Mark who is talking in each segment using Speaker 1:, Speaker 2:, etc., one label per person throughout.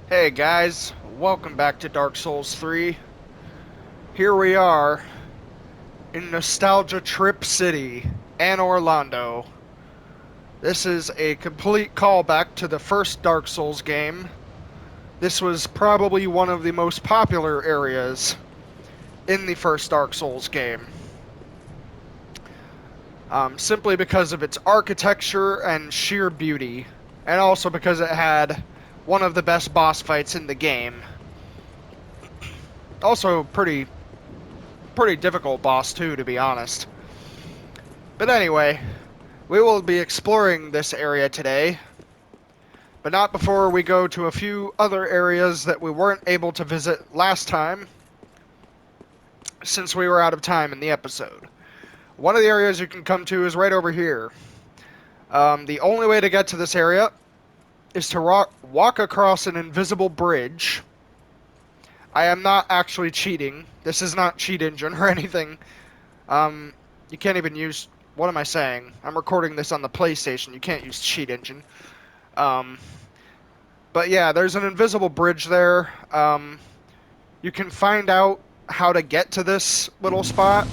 Speaker 1: Hey guys, welcome back to Dark Souls 3. Here we are in Nostalgia Trip City, Anne Orlando. This is a complete callback to the first Dark Souls game. This was probably one of the most popular areas in the first Dark Souls game. Simply because of its architecture and sheer beauty, and also because it had one of the best boss fights in the game. Also pretty difficult boss too, to be honest. But anyway, we will be exploring this area today, but not before we go to a few other areas that we weren't able to visit last time, since we were out of time in the episode. One of the areas you can come to is right over here. The only way to get to this area is to walk across an invisible bridge. I am not actually cheating. This is not cheat engine or anything. You can't even use... What am I saying? I'm recording this on the PlayStation. You can't use cheat engine. Um, but yeah, there's an invisible bridge there. You can find out how to get to this little spot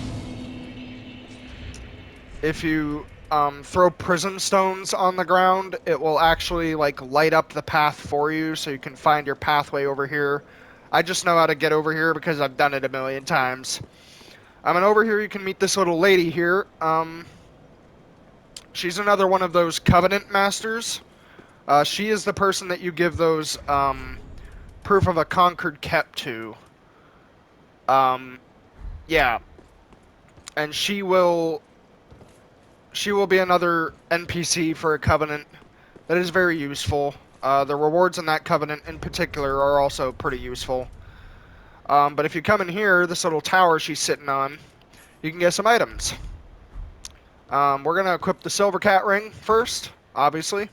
Speaker 1: if you throw prism stones on the ground. It will actually like light up the path for you, so you can find your pathway over here. I just know how to get over here because I've done it a million times. And over here you can meet this little lady here. She's another one of those Covenant Masters. She is the person that you give those proof of a conquered kept to. Yeah, and she will be another NPC for a Covenant that is very useful. The rewards in that Covenant in particular are also pretty useful. But if you come in here, this little tower she's sitting on, you can get some items. We're going to equip the Silver Cat Ring first, obviously.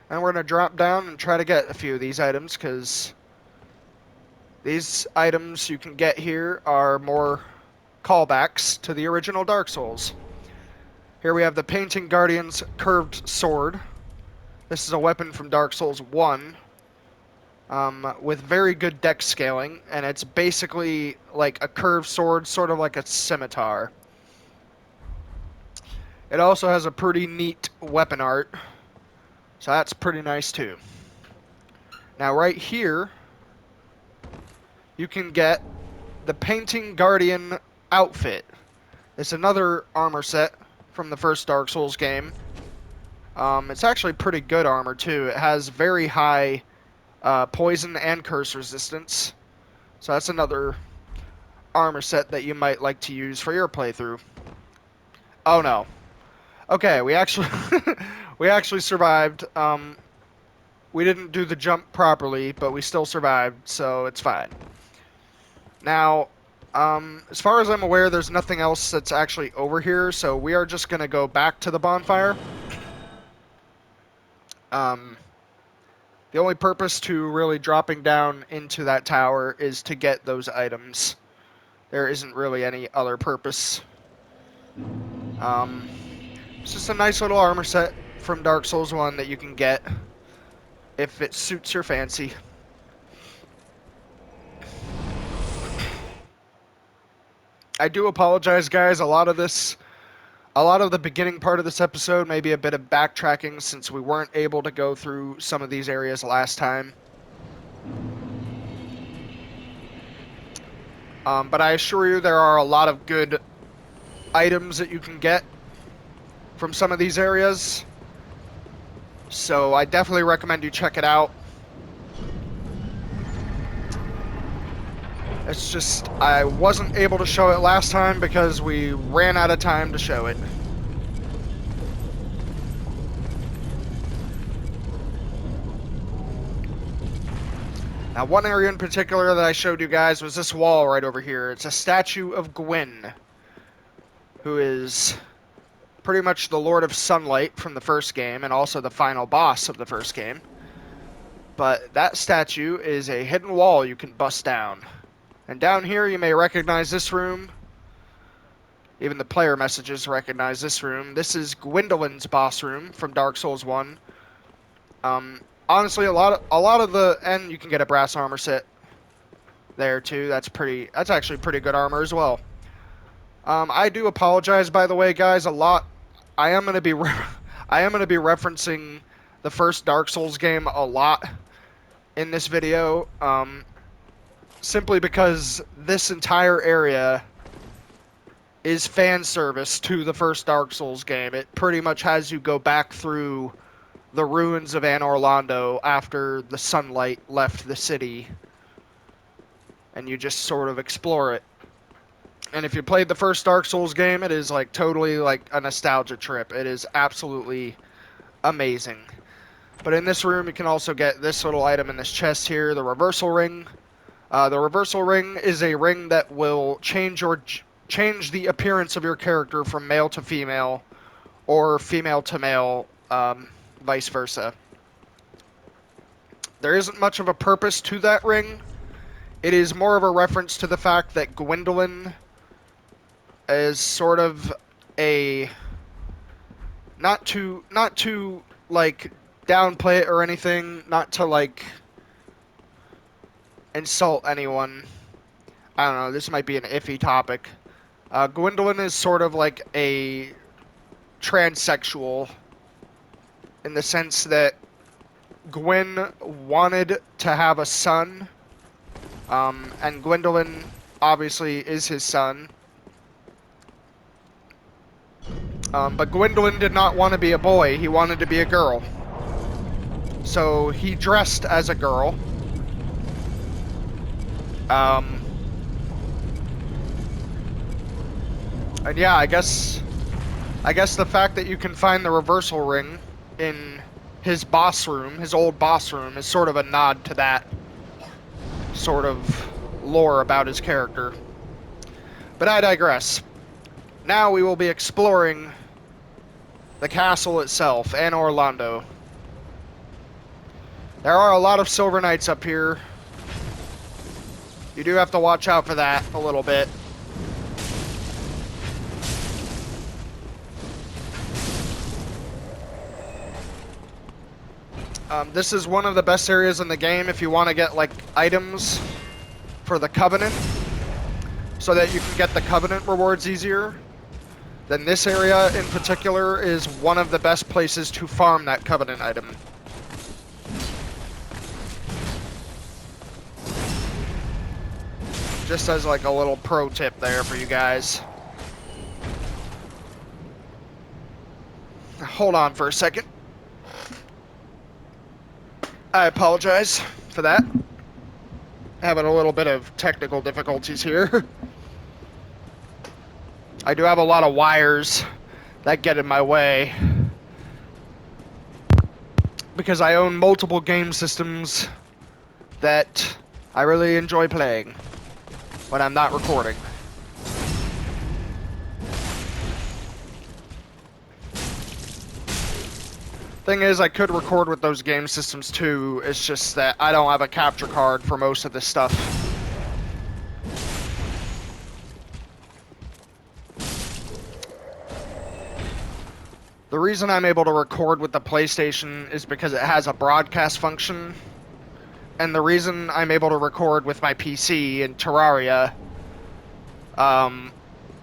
Speaker 1: And we're going to drop down and try to get a few of these items, because these items you can get here are more callbacks to the original Dark Souls. Here we have the Painting Guardian's Curved Sword. This is a weapon from Dark Souls 1 with very good dex scaling, and it's basically like a curved sword, sort of like a scimitar. It also has a pretty neat weapon art, so that's pretty nice too. Now right here, you can get the Painting Guardian outfit. It's another armor set from the first Dark Souls game. It's actually pretty good armor too. It has very high poison and curse resistance. So that's another armor set that you might like to use for your playthrough. Oh no. Okay, we actually we actually survived. We didn't do the jump properly, but we still survived, so it's fine. Now, as far as I'm aware, there's nothing else that's actually over here, so we are just gonna go back to the bonfire. The only purpose to really dropping down into that tower is to get those items. There isn't really any other purpose. It's just a nice little armor set from Dark Souls 1 that you can get if it suits your fancy. I do apologize, guys. A lot of the beginning part of this episode may be a bit of backtracking, since we weren't able to go through some of these areas last time. But I assure you there are a lot of good items that you can get from some of these areas. So I definitely recommend you check it out. It's just, I wasn't able to show it last time because we ran out of time to show it. Now, one area in particular that I showed you guys was this wall right over here. It's a statue of Gwyn, who is pretty much the Lord of Sunlight from the first game, and also the final boss of the first game. But that statue is a hidden wall you can bust down. And down here you may recognize this room. Even the player messages recognize this room. This is Gwendolyn's boss room from Dark Souls 1. honestly, a lot of the, and you can get a brass armor set there too. That's actually pretty good armor as well. I do apologize, by the way, guys. I am gonna be I am gonna be referencing the first Dark Souls game a lot in this video, simply because this entire area is fan service to the first Dark Souls game. It pretty much has you go back through the ruins of Anor Londo after the sunlight left the city, and you just sort of explore it. And if you played the first Dark Souls game, it is like totally like a nostalgia trip. It is absolutely amazing. But in this room, you can also get this little item in this chest here, the reversal ring. The reversal ring is a ring that will change the appearance of your character from male to female, or female to male, vice versa. There isn't much of a purpose to that ring. It is more of a reference to the fact that Gwendolyn is sort of a not to like downplay it or anything, not to like insult anyone. I don't know, this might be an iffy topic. Gwendolyn is sort of like a transsexual in the sense that Gwen wanted to have a son, and Gwendolyn obviously is his son. But Gwendolyn did not want to be a boy, he wanted to be a girl. So he dressed as a girl. And yeah, I guess the fact that you can find the reversal ring in his boss room, his old boss room, is sort of a nod to that sort of lore about his character. But I digress. Now we will be exploring the castle itself, Anor Londo. There are a lot of Silver Knights up here. You do have to watch out for that a little bit. This is one of the best areas in the game if you want to get like items for the Covenant, so that you can get the Covenant rewards easier. Then this area in particular is one of the best places to farm that Covenant item. Just as like a little pro tip there for you guys. Hold on for a second. I apologize for that. Having a little bit of technical difficulties here. I do have a lot of wires that get in my way, because I own multiple game systems that I really enjoy playing when I'm not recording. Thing is, I could record with those game systems too, it's just that I don't have a capture card for most of this stuff. The reason I'm able to record with the PlayStation is because it has a broadcast function, and the reason I'm able to record with my PC in Terraria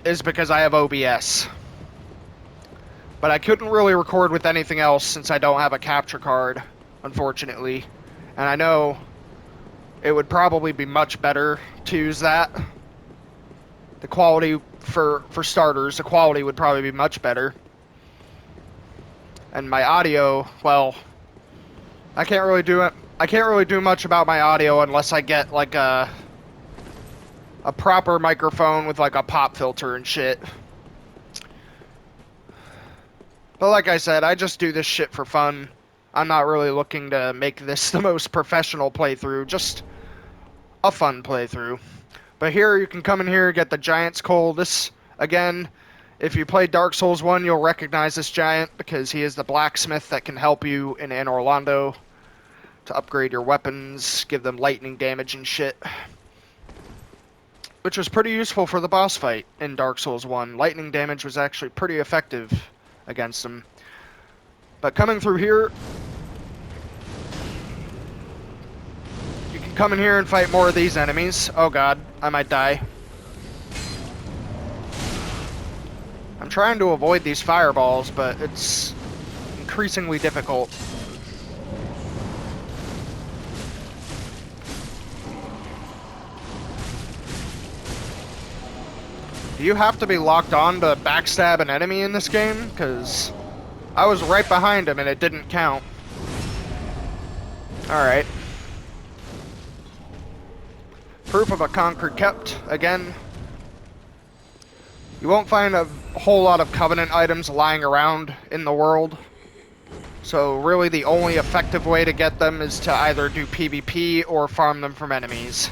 Speaker 1: is because I have OBS. But I couldn't really record with anything else since I don't have a capture card, unfortunately. And I know it would probably be much better to use that. The quality, for starters, the quality would probably be much better. And my audio, well, I can't really do much about my audio unless I get like a proper microphone with like a pop filter and shit. But like I said, I just do this shit for fun. I'm not really looking to make this the most professional playthrough, just a fun playthrough. But here, you can come in here and get the Giant's Coal. This, again, if you played Dark Souls 1, you'll recognize this giant, because he is the blacksmith that can help you in Anor Londo to upgrade your weapons, give them lightning damage and shit. Which was pretty useful for the boss fight in Dark Souls 1. Lightning damage was actually pretty effective against him. But coming through here, come in here and fight more of these enemies. Oh god, I might die. I'm trying to avoid these fireballs, but it's increasingly difficult. Do you have to be locked on to backstab an enemy in this game? Because I was right behind him and it didn't count. Alright. Proof of a conquer kept. Again, you won't find a whole lot of Covenant items lying around in the world. So really the only effective way to get them is to either do PvP or farm them from enemies.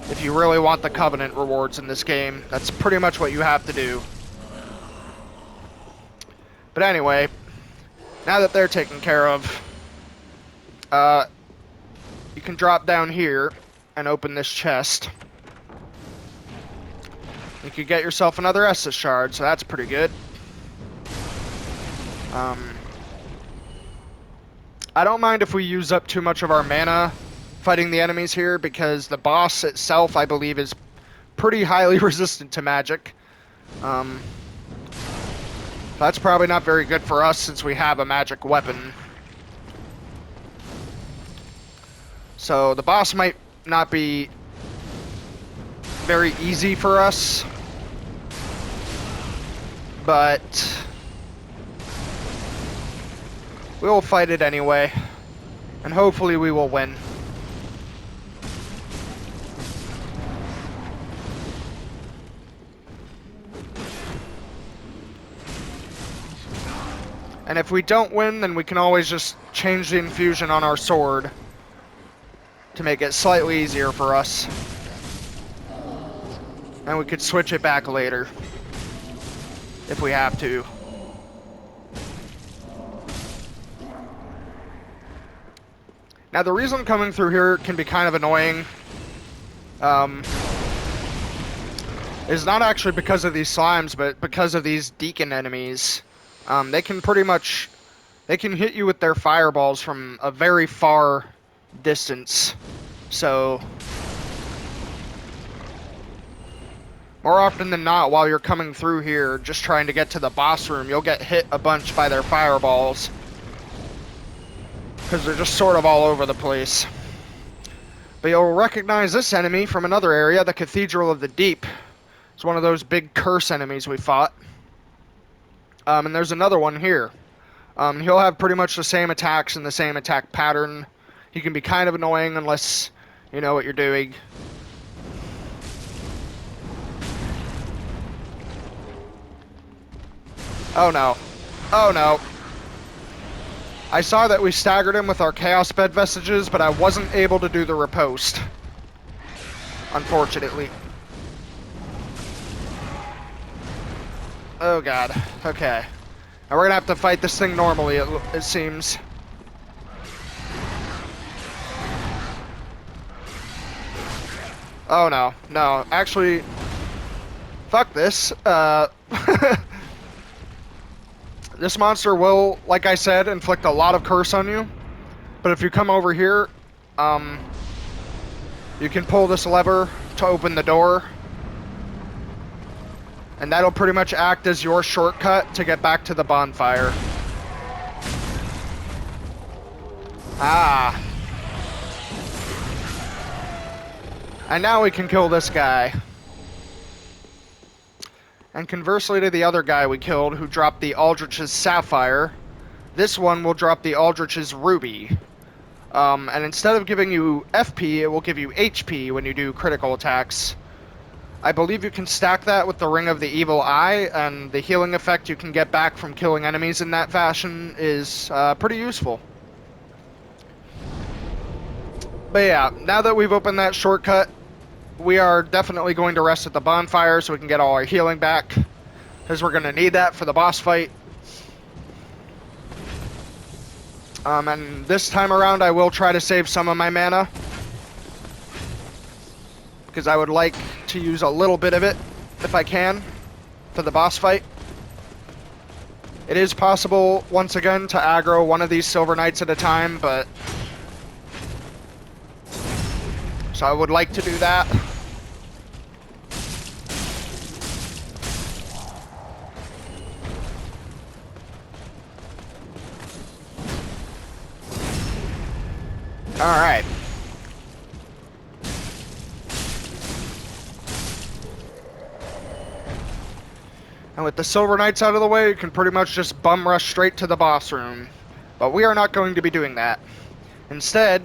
Speaker 1: If you really want the Covenant rewards in this game, that's pretty much what you have to do. But anyway, now that they're taken care of, you can drop down here and open this chest. You could get yourself another Estus shard, so that's pretty good. I don't mind if we use up too much of our mana fighting the enemies here, because the boss itself, I believe, is pretty highly resistant to magic. That's probably not very good for us since we have a magic weapon. So the boss might not be very easy for us, but we will fight it anyway, and hopefully we will win. And if we don't win, then we can always just change the infusion on our sword to make it slightly easier for us. And we could switch it back later if we have to. Now the reason coming through here can be kind of annoying is not actually because of these slimes, but because of these deacon enemies. They can hit you with their fireballs from a very far distance. So more often than not, while you're coming through here, just trying to get to the boss room, you'll get hit a bunch by their fireballs, because they're just sort of all over the place. But you'll recognize this enemy from another area, the Cathedral of the Deep. It's one of those big curse enemies we fought. And there's another one here. He'll have pretty much the same attacks and the same attack pattern. He can be kind of annoying unless you know what you're doing. Oh no. Oh no. I saw that we staggered him with our Chaos Bed Vestiges, but I wasn't able to do the riposte, unfortunately. Oh god. Okay. Now we're gonna have to fight this thing normally, it seems. Oh no. No. Actually, fuck this. This monster will, like I said, inflict a lot of curse on you. But if you come over here, you can pull this lever to open the door. And that'll pretty much act as your shortcut to get back to the bonfire. Ah. And now we can kill this guy. And conversely to the other guy we killed, who dropped the Aldrich's Sapphire, this one will drop the Aldrich's Ruby. And instead of giving you FP, it will give you HP when you do critical attacks. I believe you can stack that with the Ring of the Evil Eye, and the healing effect you can get back from killing enemies in that fashion is pretty useful. But yeah, now that we've opened that shortcut, we are definitely going to rest at the bonfire so we can get all our healing back, because we're going to need that for the boss fight. And this time around I will try to save some of my mana, because I would like to use a little bit of it, if I can, for the boss fight. It is possible, once again, to aggro one of these Silver Knights at a time, but So I would like to do that. Alright. And with the Silver Knights out of the way, you can pretty much just bum rush straight to the boss room. But we are not going to be doing that. Instead,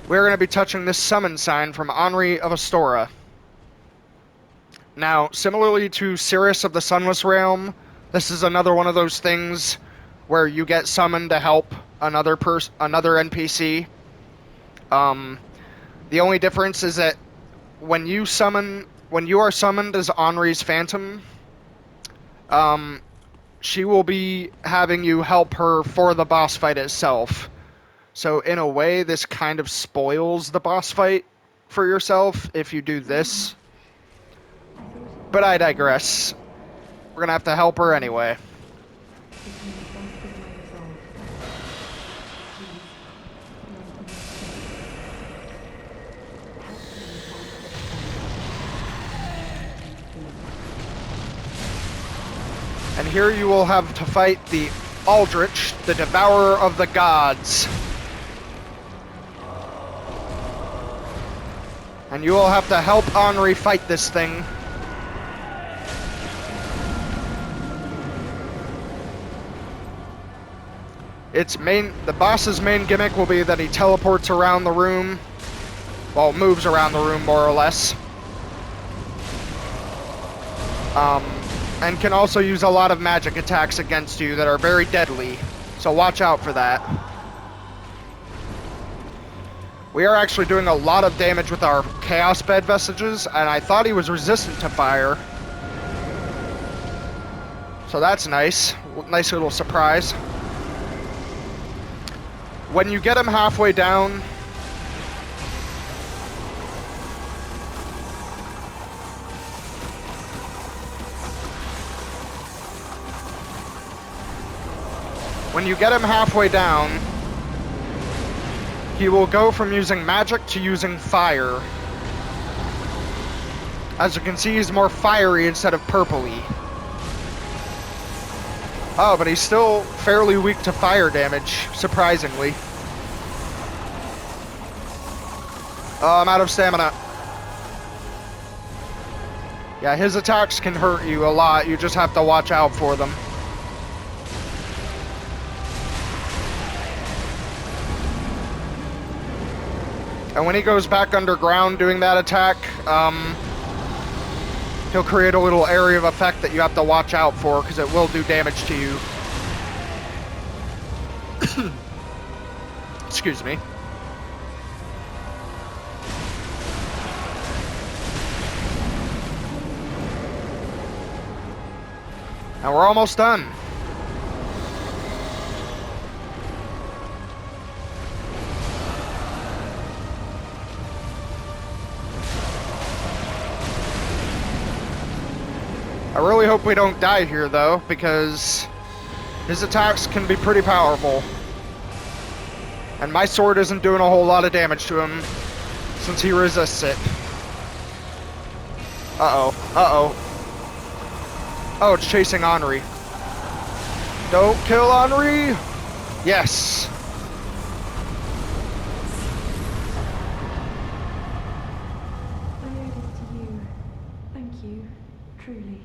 Speaker 1: we're going to be touching this summon sign from Henri of Astora. Now, similarly to Cirrus of the Sunless Realm, this is another one of those things where you get summoned to help another NPC. The only difference is that when you are summoned as Henri's Phantom, she will be having you help her for the boss fight itself. So in a way, this kind of spoils the boss fight for yourself if you do this. But I digress. We're gonna have to help her anyway. And here you will have to fight the Aldrich, the Devourer of the Gods. And you will have to help Henri fight this thing. The boss's main gimmick will be that he teleports around the room. Well, moves around the room more or less. And can also use a lot of magic attacks against you that are very deadly. So watch out for that. We are actually doing a lot of damage with our Chaos Bed Vestiges, and I thought he was resistant to fire. So that's nice. Nice little surprise. When you get him halfway down, he will go from using magic to using fire. As you can see, he's more fiery instead of purpley. Oh, but he's still fairly weak to fire damage, surprisingly. Oh, I'm out of stamina. Yeah, his attacks can hurt you a lot. You just have to watch out for them. And when he goes back underground doing that attack, he'll create a little area of effect that you have to watch out for, because it will do damage to you. Excuse me. And we're almost done. I really hope we don't die here, though, because his attacks can be pretty powerful. And my sword isn't doing a whole lot of damage to him, since he resists it. Uh-oh. Uh-oh. Oh, it's chasing Henri. Don't kill Henri! Yes!
Speaker 2: I owe this to you. Thank you. Truly.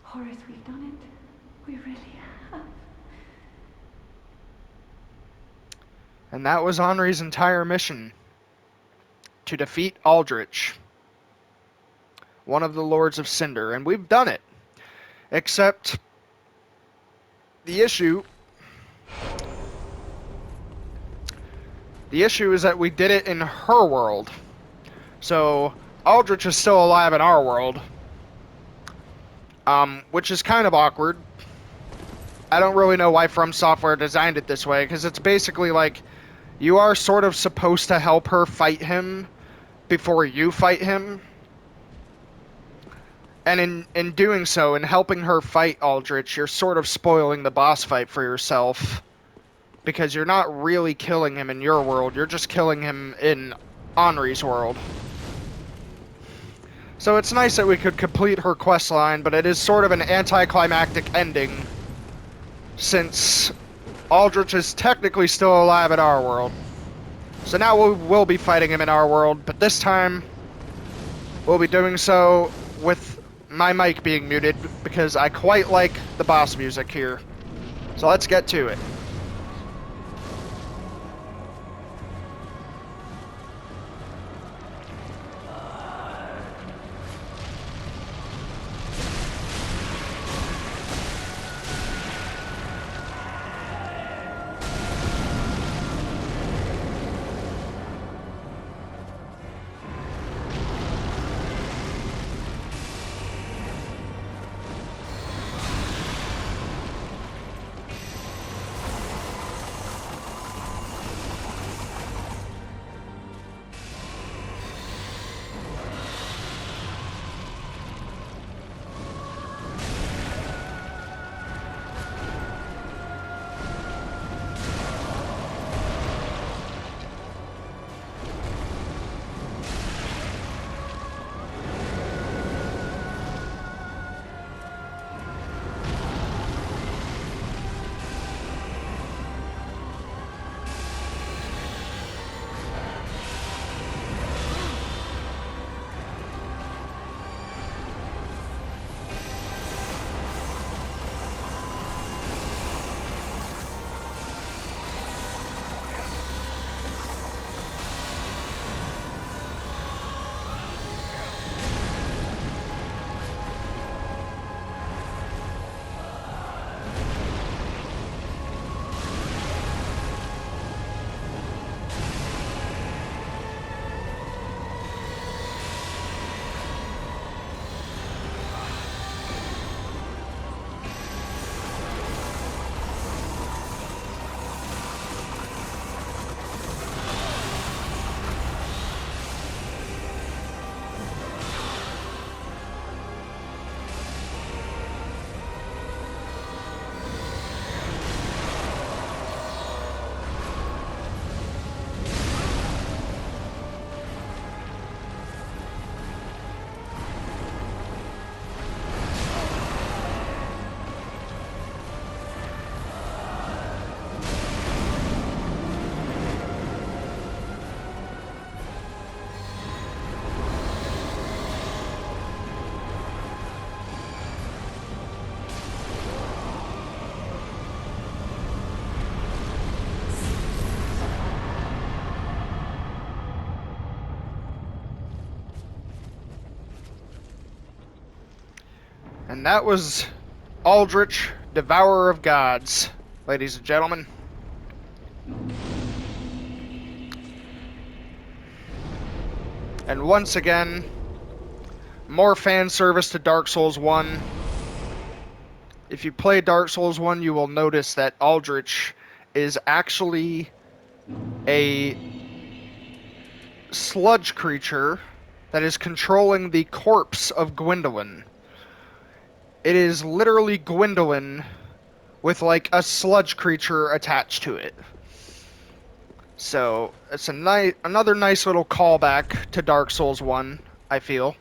Speaker 2: Horace, we've done it. We really have.
Speaker 1: And that was Henri's entire mission. To defeat Aldrich, one of the Lords of Cinder. And we've done it. Except the issue is that we did it in her world. So Aldrich is still alive in our world. Which is kind of awkward. I don't really know why From Software designed it this way, because it's basically like you are sort of supposed to help her fight him before you fight him. And in doing so, in helping her fight Aldrich, you're sort of spoiling the boss fight for yourself. because you're not really killing him in your world, you're just killing him in Henri's world. So it's nice that we could complete her quest line, but it is sort of an anticlimactic ending, since Aldrich is technically still alive in our world. So now we will be fighting him in our world, but this time we'll be doing so with my mic being muted, because I quite like the boss music here. So let's get to it. And that was Aldrich, Devourer of Gods, ladies and gentlemen. And once again, more fan service to Dark Souls 1. If you play Dark Souls 1, you will notice that Aldrich is actually a sludge creature that is controlling the corpse of Gwendolyn. It is literally Gwendolyn with like a sludge creature attached to it. So it's another nice little callback to Dark Souls 1, I feel.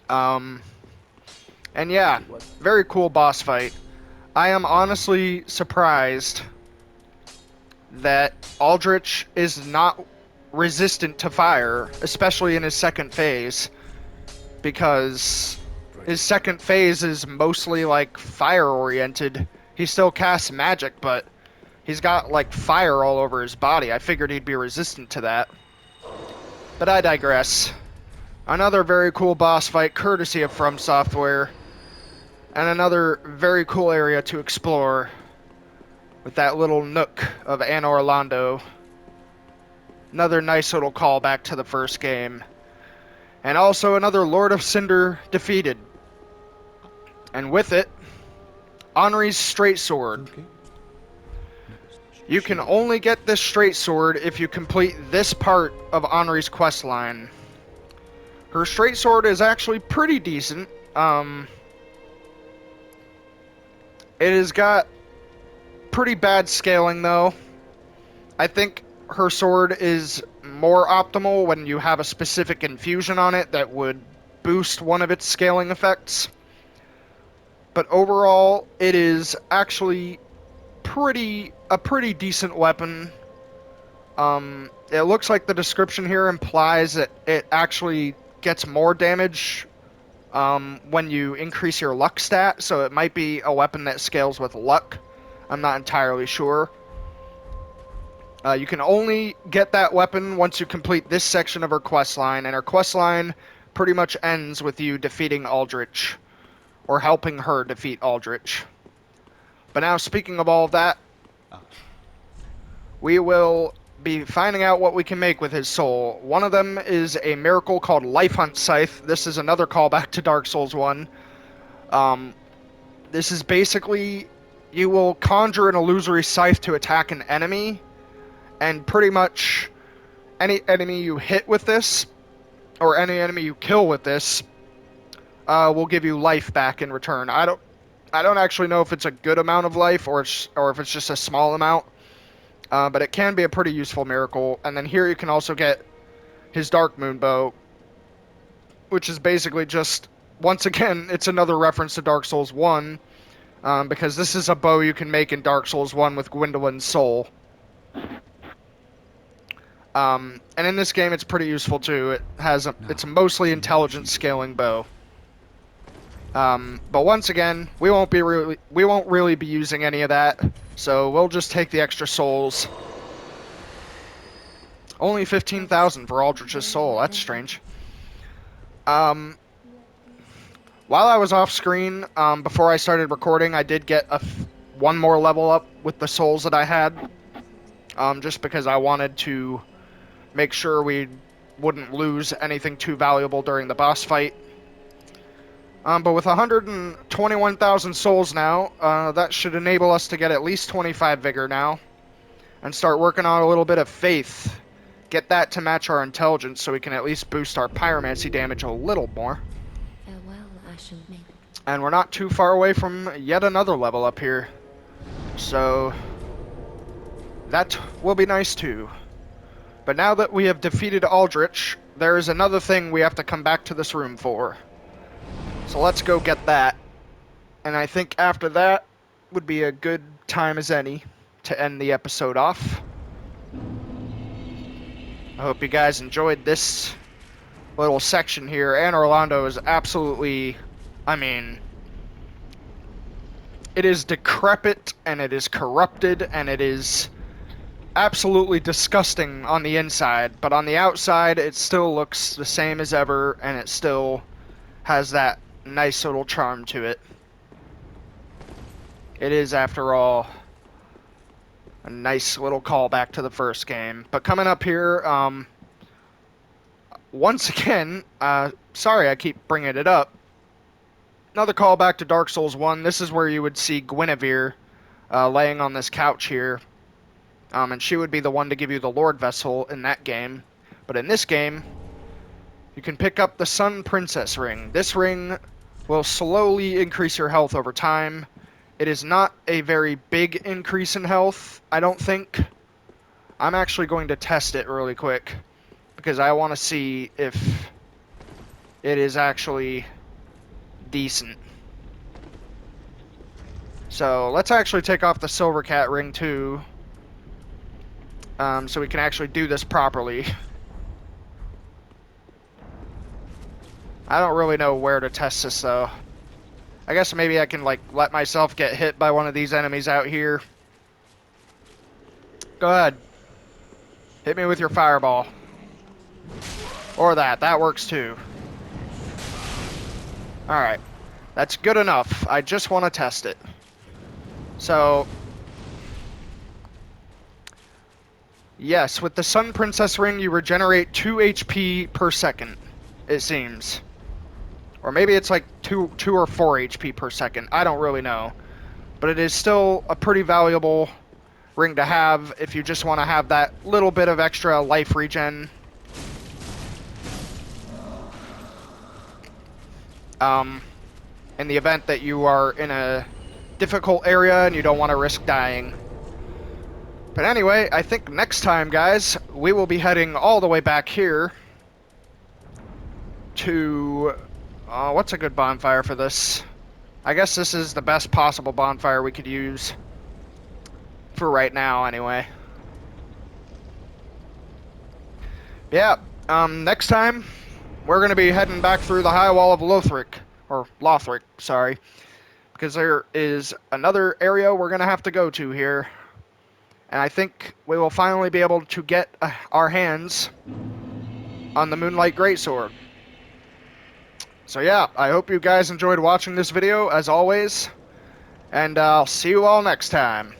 Speaker 1: And yeah, very cool boss fight. I am honestly surprised that Aldrich is not resistant to fire, especially in his second phase, because his second phase is mostly like fire oriented. He still casts magic, but he's got like fire all over his body. I figured he'd be resistant to that. But I digress. Another very cool boss fight courtesy of From Software, and another very cool area to explore with that little nook of Anne Orlando. Another nice little callback to the first game. And also another Lord of Cinder defeated. And with it, Henri's straight sword.
Speaker 3: Okay.
Speaker 1: You can only get this straight sword if you complete this part of Henri's quest line. Her straight sword is actually pretty decent. It has got pretty bad scaling, though. I think her sword is more optimal when you have a specific infusion on it that would boost one of its scaling effects. But overall, it is actually a pretty decent weapon. It looks like the description here implies that it actually gets more damage when you increase your luck stat, so it might be a weapon that scales with luck. I'm not entirely sure. You can only get that weapon once you complete this section of her quest line, and her quest line pretty much ends with you defeating Aldrich, or helping her defeat Aldrich. But now, speaking of all of that, we will be finding out what we can make with his soul. One of them is a miracle called Life Hunt Scythe. This is another callback to Dark Souls 1. This is basically, you will conjure an illusory scythe to attack an enemy, and pretty much any enemy you hit with this, or any enemy you kill with this, will give you life back in return. I don't actually know if it's a good amount of life or if it's just a small amount, but it can be a pretty useful miracle. And then here you can also get his Dark Moon Bow, which is basically just, once again, it's another reference to Dark Souls 1, because this is a bow you can make in Dark Souls 1 with Gwendolyn's soul. And in this game, it's pretty useful too. It's a mostly intelligence scaling bow. But once again, we won't really be using any of that, so we'll just take the extra souls. Only 15,000 for Aldrich's soul. That's strange. While I was off screen, before I started recording, I did get one more level up with the souls that I had, just because I wanted to make sure we wouldn't lose anything too valuable during the boss fight. But with 121,000 souls now, that should enable us to get at least 25 vigor now, and start working on a little bit of faith. Get that to match our intelligence so we can at least boost our pyromancy damage a little more.
Speaker 3: Farewell, Ashen Maiden.
Speaker 1: And we're not too far away from yet another level up here, so that will be nice too. But now that we have defeated Aldrich, there is another thing we have to come back to this room for. So let's go get that. And I think after that would be a good time as any to end the episode off. I hope you guys enjoyed this little section here. And Orlando is absolutely, I mean, it is decrepit and it is corrupted and it is absolutely disgusting on the inside, but on the outside it still looks the same as ever, and it still has that nice little charm to it. It is, after all, a nice little callback to the first game. But coming up here, once again, sorry I keep bringing it up, another callback to Dark Souls 1. This is where you would see Guinevere laying on this couch here. And she would be the one to give you the Lord Vessel in that game. But in this game, you can pick up the Sun Princess Ring. This ring will slowly increase your health over time. It is not a very big increase in health, I don't think. I'm actually going to test it really quick, because I want to see if it is actually decent. So let's actually take off the Silver Cat Ring too. So we can actually do this properly. I don't really know where to test this though. I guess maybe I can like let myself get hit by one of these enemies out here. Go ahead. Hit me with your fireball. Or that works too. Alright. That's good enough. I just want to test it. So, yes, with the Sun Princess Ring, you regenerate 2 HP per second, it seems. Or maybe it's like 2 or 4 HP per second. I don't really know. But it is still a pretty valuable ring to have if you just want to have that little bit of extra life regen. In the event that you are in a difficult area and you don't want to risk dying. But anyway, I think next time, guys, we will be heading all the way back here to... what's a good bonfire for this? I guess this is the best possible bonfire we could use. For right now, anyway. Yeah, next time, we're going to be heading back through the high wall of Lothric. Or Lothric, sorry. Because there is another area we're going to have to go to here. And I think we will finally be able to get our hands on the Moonlight Greatsword. So yeah, I hope you guys enjoyed watching this video, as always. And I'll see you all next time.